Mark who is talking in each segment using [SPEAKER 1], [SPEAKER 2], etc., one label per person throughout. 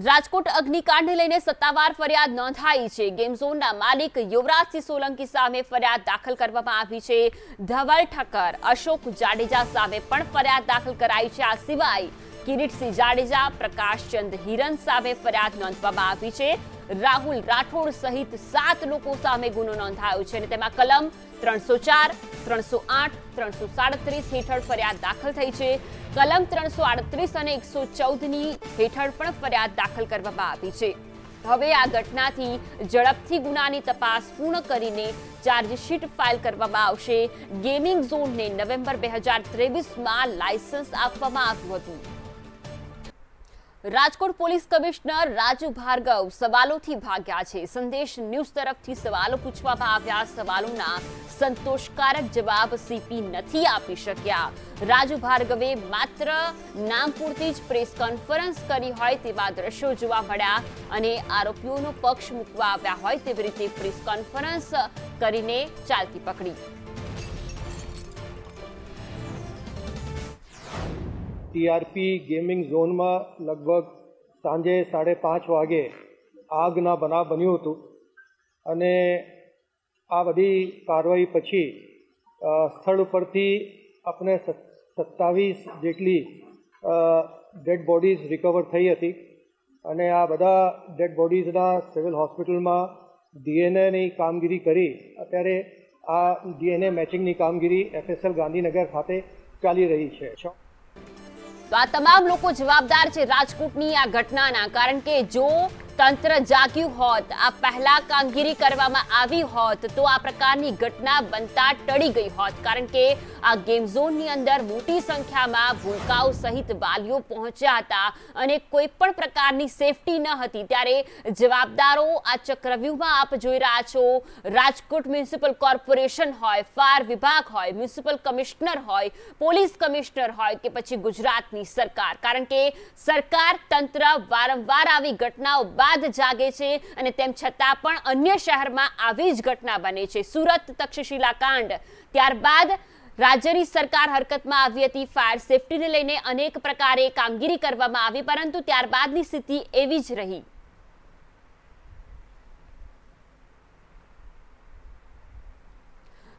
[SPEAKER 1] રાજકોટ અગ્નિકાંડને લઈને સત્તાવાર ફરિયાદ નોંધાઈ છે। ગેમ ઝોનના માલિક યુવરાજસિંહ સોલંકી સામે ફરિયાદ દાખલ કરવામાં આવી છે। ધવલ ઠક્કર, અશોક જાડેજા સામે પણ ફરિયાદ દાખલ કરાઈ છે। આ સિવાય કિરીટસિંહ જાડેજા, પ્રકાશચંદ હિરન સામે ફરિયાદ નોંધવામાં આવી છે। રાહુલ રાઠોડ સહિત 7 લોકો સામે ગુનો નોંધાયો છે અને તેમાં કલમ 304, 308, 337 હેઠળ ફરિયાદ દાખલ થઈ છે। કલમ 338 અને 114ની હેઠળ પણ ફરિયાદ દાખલ કરવામાં આવી છે। હવે આ ઘટનાથી ઝડપથી ગુનાની તપાસ પૂર્ણ કરીને ચાર્જશીટ ફાઇલ કરવામાં આવશે। ગેમિંગ ઝોનને નવેમ્બર 2023માં લાયસન્સ આપવામાં આવ્યું હતું। રાજકોટ પોલીસ કમિશનર રાજુ ભાર્ગવ સવાલોથી ભાગ્યા છે। સંદેશ ન્યૂઝ તરફથી સવાલો પૂછવામાં આવ્યા। સવાલોના સંતોષકારક જવાબ સીપી નથી આપી શક્યા। રાજુ ભાર્ગવે માત્ર નામ પૂરતી જ પ્રેસ કોન્ફરન્સ કરી હોય તેવા દ્રશ્યો જોવા મળ્યા અને આરોપીઓનો પક્ષ મૂકવા આવ્યા હોય તેવી રીતે પ્રેસ કોન્ફરન્સ કરીને ચાલતી પકડી।
[SPEAKER 2] टीआरपी गेमिंग जोन में लगभग सांजे 5:30 वागे આગના બનાવ બન્યો હતો અને આ બધી કાર્યવાહી પછી સ્થળ ઉપરથી આપણે 27 જેટલી ડેડ બોડીઝ રિકવર થઈ હતી અને આ બધા ડેડ બોડીઝના સિવિલ હોસ્પિટલમાં ડીએનએની કામગીરી કરી અત્યારે આ ડીએનએ મેચિંગની કામગીરી એફએસએલ ગાંધીનગર ખાતે ચાલી રહી છે।
[SPEAKER 1] તો આ તમામ લોકો જવાબદાર છે રાજકોટની આ ઘટનાના, કારણ કે જો તંત્ર જાગ્યું હોત, આ પહેલા કામગીરી કરવામાં આવી હોત તો આ પ્રકારની ઘટના બનતા ટળી ગઈ હોત। કારણ કે આ ગેમ ઝોનની અંદર મોટી સંખ્યામાં ભૂલકાઓ સહિત વાલીઓ પહોંચ્યા હતા અને કોઈ પણ પ્રકારની સેફટી ન હતી। ત્યારે જવાબદારો આ ચક્રવ્યૂહમાં આપ જોઈ રહ્યા છો, રાજકોટ મ્યુનિસિપલ કોર્પોરેશન હોય, ફાયર વિભાગ હોય, મ્યુનિસિપલ કમિશનર હોય, પોલીસ કમિશનર હોય કે પછી ગુજરાતની સરકાર, કારણ કે સરકાર તંત્ર વારંવાર આવી ઘટનાઓ બાદ જાગે છે અને તેમ છતાં પણ અન્ય શહેરમાં આવી જ ઘટના બને છે। સુરત તક્ષશિલા કાંડ, ત્યારબાદ રાજ્યની સરકાર હરકતમાં આવી હતી। ફાયર સેફટીને લઈને અનેક પ્રકારે કામગીરી કરવામાં આવી, પરંતુ ત્યારબાદની સ્થિતિ એવી જ રહી।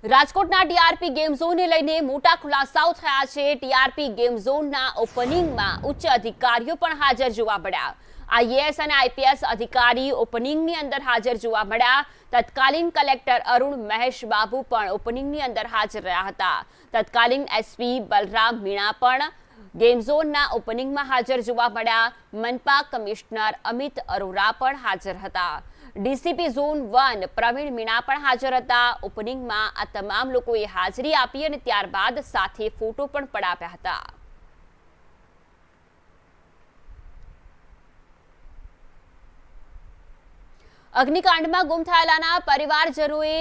[SPEAKER 1] રાજકોટના ટીઆરપી ગેમ ઝોનને લઈને મોટા ખુલાસાઓ થયા છે। ટીઆરપી ગેમ ઝોનના ઓપનિંગમાં ઉચ્ચ અધિકારીઓ પણ હાજર જોવા મળ્યા। આઈએએસ અને આઈપીએસ અધિકારી ઓપનિંગની અંદર હાજર જોવા મળ્યા। તત્કાલીન કલેક્ટર અરુણ મહેશ બાબુ પણ ઓપનિંગની અંદર હાજર રહ્યા હતા। તત્કાલીન એસપી બલરામ મીણા પણ ગેમ ઝોનના ઓપનિંગમાં હાજર જોવા મળ્યા। મનપા કમિશનર અમિત અરોરા પણ હાજર હતા। ડીસીપી ઝોન 1 પ્રવીણ મીણા પણ હાજર હતા। ઓપનિંગમાં આ તમામ લોકોએ હાજરી આપી અને ત્યારબાદ સાથે ફોટો પણ પડાવ્યા હતા। અગ્નિકાંડમાં ગુમ થયેલાના પરિવારજનોએ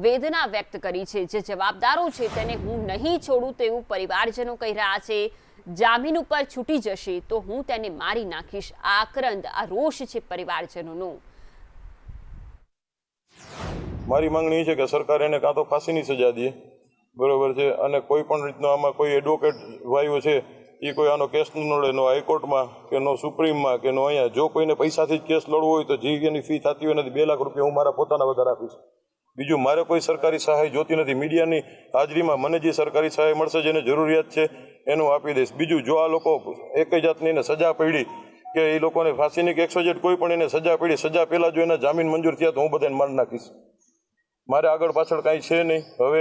[SPEAKER 1] વેદના વ્યક્ત કરી છે। જે જવાબદારો છે તેને હું નહીં છોડું તેવું પરિવારજનો કહી રહ્યા છે। જામીન ઉપર છૂટી જશે તો હું તેને મારી નાખીશ। આ આક્રંદ, આ રોષ છે પરિવારજનોનો।
[SPEAKER 3] મારી માંગણી છે કે સરકાર એને કાં તો ફાંસીની સજા દે, બરોબર છે, અને કોઈ પણ રીતનો આમાં કોઈ એડવોકેટ ભાઈઓ છે એ કોઈ આનો કેસ ન લડે, નો હાઈકોર્ટમાં કે નો સુપ્રીમમાં કે નો અહીંયા। જો કોઈને પૈસાથી જ કેસ લડવો હોય તો જે એની ફી થતી હોય નથી, 2 લાખ રૂપિયા હું મારા પોતાના વધારે આપીશ। બીજું મારે કોઈ સરકારી સહાય જોતી નથી। મીડિયાની હાજરીમાં મને જે સરકારી સહાય મળશે, જેને જરૂરિયાત છે એનું આપી દઈશ। બીજું, જો આ લોકો એક જાતની એને સજા પડી કે એ લોકોને ફાંસીની કે 100 કોઈ પણ એને સજા પડી, સજા પહેલાં જો એના જામીન મંજૂર થયા તો હું બધાને મારી નાખીશ। મારે આગળ પાછળ કાંઈ છે નહીં। હવે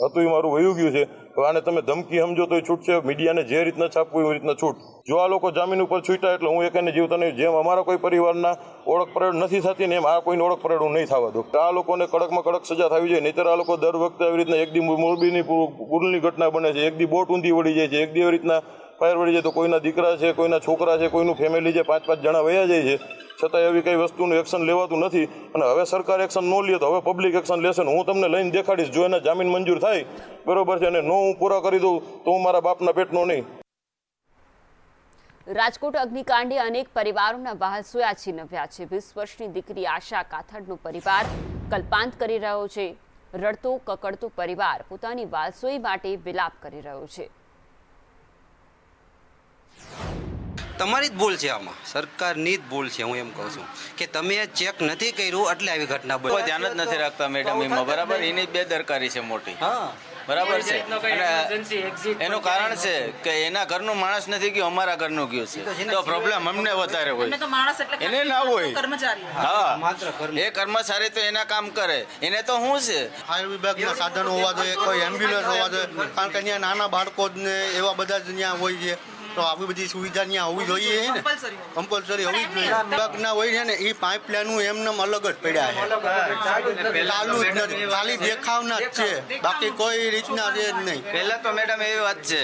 [SPEAKER 3] હતું એ મારું વયું ગયું છે। હવે આને તમે ધમકી સમજો તો છૂટશે, મીડિયાને જે રીતના છાપવું એવી રીતના છૂટ। જો આ લોકો જામીન ઉપર છૂટ્યા એટલે હું એકને જીવતા નહીં। જેમ અમારા કોઈ પરિવારના ઓળખ પરેડ નથી થતી ને એમ આ કોઈને ઓળખ પરેડ હું નહીં થવા દઉં। આ લોકોને કડકમાં કડક સજા થવી જોઈએ, નહીંતર આ લોકો દર વખતે આવી રીતના એક દી મોરબીની પુલની ઘટના બને છે, એક દી બોટ ઊંધી વળી જાય છે, એક દી એવી રીતના ફાયર વળી જાય તો કોઈના દીકરા છે, કોઈના છોકરા છે, કોઈનું ફેમિલી છે, 5-5 જણા વયા જાય છે, છતાં એવી કઈ વસ્તુનું એક્શન લેવાતું નથી। અને હવે સરકાર એક્શન ન લે તો હવે પબ્લિક એક્શન લેશે ને હું તમને લઈને દેખાડીશ। જો એના જામીન મંજૂર થાય, બરોબર છે, અને નો હું પૂરા કરી દઉં તો હું મારા બાપના પેટનો નહીં।
[SPEAKER 1] રાજકોટ અગ્નિકાંડે અનેક પરિવારોના વાહસોયા છીનવ્યા છે। 20 વર્ષની દીકરી આશા કાથડનો પરિવાર કલ્પાંત કરી રહ્યો છે। રડતો કકડતો પરિવાર પોતાની વાલસોઈ માટે વિલાપ કરી રહ્યો છે।
[SPEAKER 4] તમારી જ ભૂલ છે, આમાં સરકારની જ ભૂલ છે. હું એમ કહું છું કે તમે ચેક નથી કર્યું એટલે આવી ઘટના બની.
[SPEAKER 5] કોઈ ધ્યાન જ નથી રાખતા મેડમ એમાં, બરાબર. એની બેદરકારી છે મોટી, બરાબર છે. અને એનું કારણ છે કે એના ઘરનું માણસ નથી ગયું, અમારા ઘરનું ગયું છે, તો પ્રોબ્લેમ અમને વધારે હોય, એને ના હોય. હા, એ કર્મચારી તો એના કામ કરે, એને તો શું છે.
[SPEAKER 6] ફાયર વિભાગના સાધનો હોવા જોઈએ, કોઈ એમ્બ્યુલન્સ હોવા જોઈએ, કારણ કે અહીંયા નાના બાળકો ને એવા બધા જ ત્યાં હોય છે, તો આવી બધી સુવિધા ત્યાં હોવી જોઈએ ને, કમ્પલસરી હોવી જ જોઈએ. વિભાગના હોય છે ને એ પાઇપલાઇનું એમને અલગ જ પડ્યા છે, ચાલુ જ નથી, ખાલી દેખાવના જ છે, બાકી કોઈ રીતના છે જ નહીં.
[SPEAKER 5] પહેલા તો મેડમ એવી વાત છે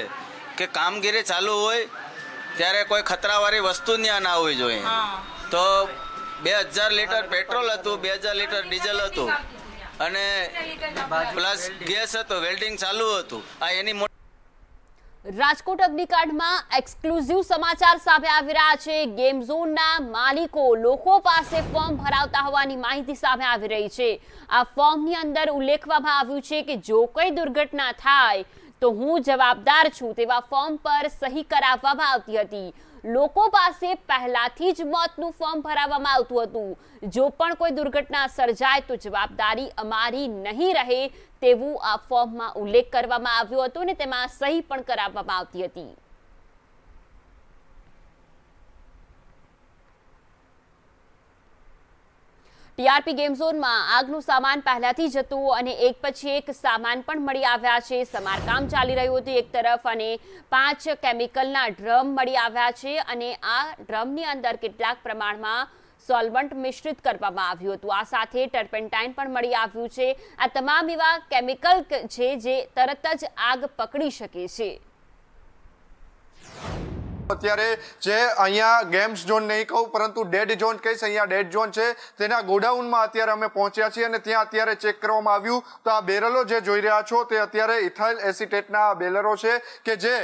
[SPEAKER 5] કે કામગીરી ચાલુ હોય ત્યારે કોઈ ખતરાવાળી વસ્તુ ત્યાં ના હોવી જોઈએ. તો 2000 લીટર પેટ્રોલ હતું, 2000 લીટર ડીઝલ હતું અને પ્લસ ગેસ હતો, વેલ્ડિંગ ચાલુ હતું. આ એની
[SPEAKER 1] રાજકોટ અગ્નિકાંડમાં એક્સક્લુઝિવ સમાચાર સામે આવી રહ્યા છે. ગેમ ઝોનના માલિકો લોકો પાસે ફોર્મ ભરાવતા હોવાની માહિતી સામે આવી રહી છે. આ ફોર્મની અંદર ઉલ્લેખવામાં આવ્યું છે કે જો કોઈ દુર્ઘટના થાય તો હું જવાબદાર છું તેવા ફોર્મ પર સહી કરાવવામાં આવતી હતી. લોકો પાસે પહેલાથી જ મોતનું ફોર્મ ભરાવવામાં આવતું હતું. જો પણ કોઈ દુર્ઘટના સર્જાય તો જવાબદારી અમારી નહીં રહે તેવું આ ફોર્મમાં ઉલ્લેખ કરવામાં આવ્યો હતો અને તેમાં સહી પણ કરાવવામાં આવતી હતી. ટીઆરપી ગેમ ઝોનમાં આગનું સામાન પહેલાથી જ હતું અને એક પછી એક સામાન પણ મળી આવ્યા છે. સમારકામ ચાલી રહ્યું હતું એક તરફ અને 5 કેમિકલના ડ્રમ મળી આવ્યા છે અને આ ડ્રમની અંદર કેટલાક પ્રમાણમાં સોલ્વન્ટ મિશ્રિત કરવામાં આવ્યું હતું. આ સાથે ટર્પેન્ટાઇન પણ મળી આવ્યું છે. આ તમામ એવા કેમિકલ છે જે તરત જ આગ પકડી શકે છે.
[SPEAKER 7] અત્યારે જે અહીંયા ગેમ્સ ઝોન નહીં કહું પરંતુ ડેડ ઝોન કહીશ, અહીંયા ડેડ ઝોન છે તેના ગોડાઉનમાં અત્યારે અમે પહોંચ્યા છીએ અને ત્યાં અત્યારે ચેક કરવામાં આવ્યું તો આ બેરલો જે જોઈ રહ્યા છો તે અત્યારે ઇથાઇલ એસિટેટના બેરલો છે કે જે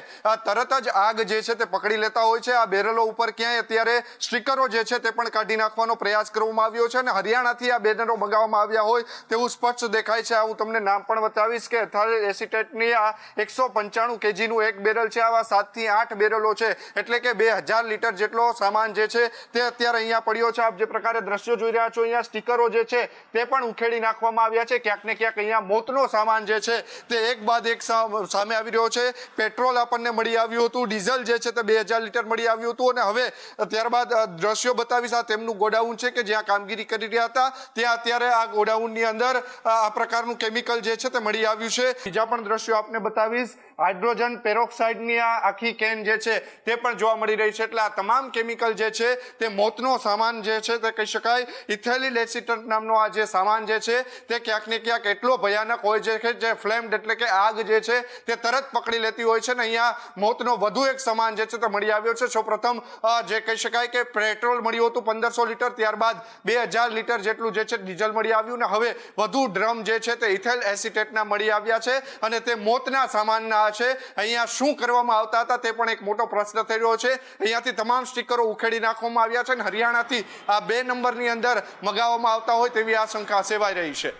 [SPEAKER 7] તરત જ આગ જે છે તે પકડી લેતા હોય છે. આ બેરલો ઉપર ક્યાંય અત્યારે સ્ટીકરો જે છે તે પણ કાઢી નાખવાનો પ્રયાસ કરવામાં આવ્યો છે અને હરિયાણાથી આ બેનરો મંગાવવામાં આવ્યા હોય તેવું સ્પષ્ટ દેખાય છે. હું તમને નામ પણ બતાવીશ કે ઇથાઇલ એસિટેટની આ 195 kgનું એક બેરલ છે. આવા 7 થી 8 બેરલો છે એટલે કે 2000 લીટર જેટલો સામાન જે છે તે અત્યારે અહીંયા પડ્યો છે. આપ જે પ્રકારે દ્રશ્યો જોઈ રહ્યા છો અહીંયા સ્ટીકરો જે છે તે પણ ઉખેડી નાખવામાં આવ્યા છે. ક્યાંક ને ક્યાંક અહીંયા મોતનો સામાન જે છે તે એક બાદ એક સામે આવી રહ્યો છે. પેટ્રોલ આપણને મળી આવ્યું હતું, ડીઝલ જે છે તે 2000 લીટર મળી આવ્યું હતું અને હવે ત્યારબાદ દ્રશ્યો બતાવીશ. આ તેમનું ગોડાઉન છે કે જ્યાં કામગીરી કરી રહ્યા હતા ત્યાં અત્યારે આ ગોડાઉનની અંદર આ પ્રકારનું કેમિકલ જે છે તે મળી આવ્યું છે. બીજા પણ દ્રશ્યો આપને બતાવીશ. હાઇડ્રોજન પેરોક્સાઇડની આ આખી કેન જે છે તે પણ જોવા મળી રહી છે. એટલે આ તમામ કેમિકલ જે છે તે મોતનો સામાન જે છે તે કહી શકાય. ઇથેલિલ એસિટેટ નામનો આ જે સામાન જે છે તે ક્યાંક ને ક્યાંક એટલો ભયાનક હોય છે કે જે ફ્લેમ્ડ એટલે કે આગ જે છે તે તરત પકડી લેતી હોય છે. ને અહીંયા મોતનો વધુ એક સામાન જે છે તે મળી આવ્યો છે. સૌપ્રથમ જે કહી શકાય કે પેટ્રોલ મળ્યું હતું 1500 લીટર, ત્યારબાદ 2000 લીટર જેટલું જે છે ડીઝલ મળી આવ્યું ને હવે વધુ ડ્રમ જે છે તે ઇથેલ એસિટેટના મળી આવ્યા છે અને તે મોતના સામાનના છે. અહીંયા શું કરવામાં આવતા હતા તે પણ એક મોટો પ્રશ્ન થઈ રહ્યો છે. અહીંયાથી તમામ સ્ટીકરો ઉખેડી નાખવામાં આવ્યા છે અને હરિયાણાથી આ 2 નંબરની અંદર મગાવવામાં આવતા હોય તેવી આશંકા સેવાઈ રહી છે.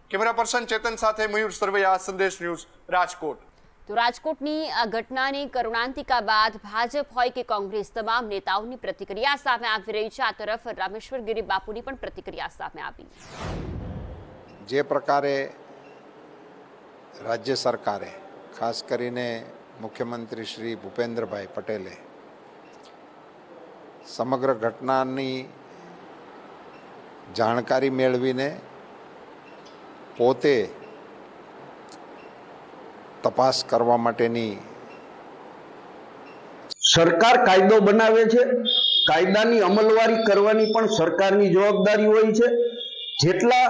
[SPEAKER 7] કેમેરા પર્સન ચેતન સાથે મયુર સરવૈયા, સંદેશ ન્યૂઝ, રાજકોટ.
[SPEAKER 1] તો રાજકોટની આ ઘટનાની કરુણાંતિકા બાદ ભાજપ હોય કે કોંગ્રેસ તમામ નેતાઓની પ્રતિક્રિયા સામે આવી રહી છે. આ તરફ રામેશ્વર ગિરી બાપુની પણ પ્રતિક્રિયા સામે આવી.
[SPEAKER 8] જે પ્રકારે રાજ્ય સરકારે ખાસ કરીને મુખ્યમંત્રી શ્રી ભૂપેન્દ્રભાઈ પટેલે સમગ્ર ઘટનાની જાણકારી મેળવીને પોતે તપાસ કરવા માટેની
[SPEAKER 9] સરકાર કાયદો બનાવે છે, કાયદાની અમલવારી કરવાની પણ સરકારની જવાબદારી હોય છે. જેટલા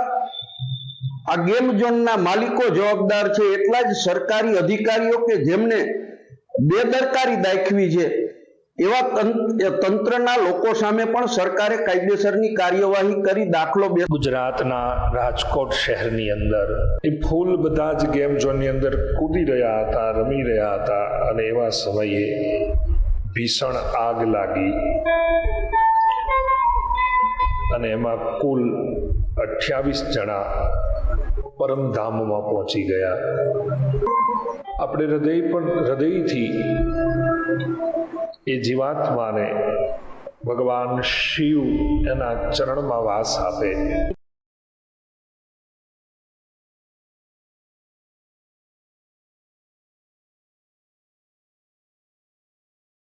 [SPEAKER 9] આ ગેમ ઝોનના માલિકો જવાબદાર છે એટલા જ સરકારી અધિકારીઓ કે જેમને બેદરકારી દાખવી છે એવા તંત્રના લોકો સામે પણ સરકારે કાયદેસરની કાર્યવાહી કરી દાખલો
[SPEAKER 10] ગુજરાતના રાજકોટ શહેરની અંદર એ ફૂલ બધા જ ગેમ ઝોનની અંદર કૂદી રહ્યા હતા, રમી રહ્યા હતા અને એવા સમયે ભીષણ આગ લાગી અને એમાં કુલ 28 જણા પરમધામમાં પહોંચી ગયા. આપણે હૃદયથી એ જીવાત્માને ભગવાન શિવ એના ચરણમાં વાસ આપે.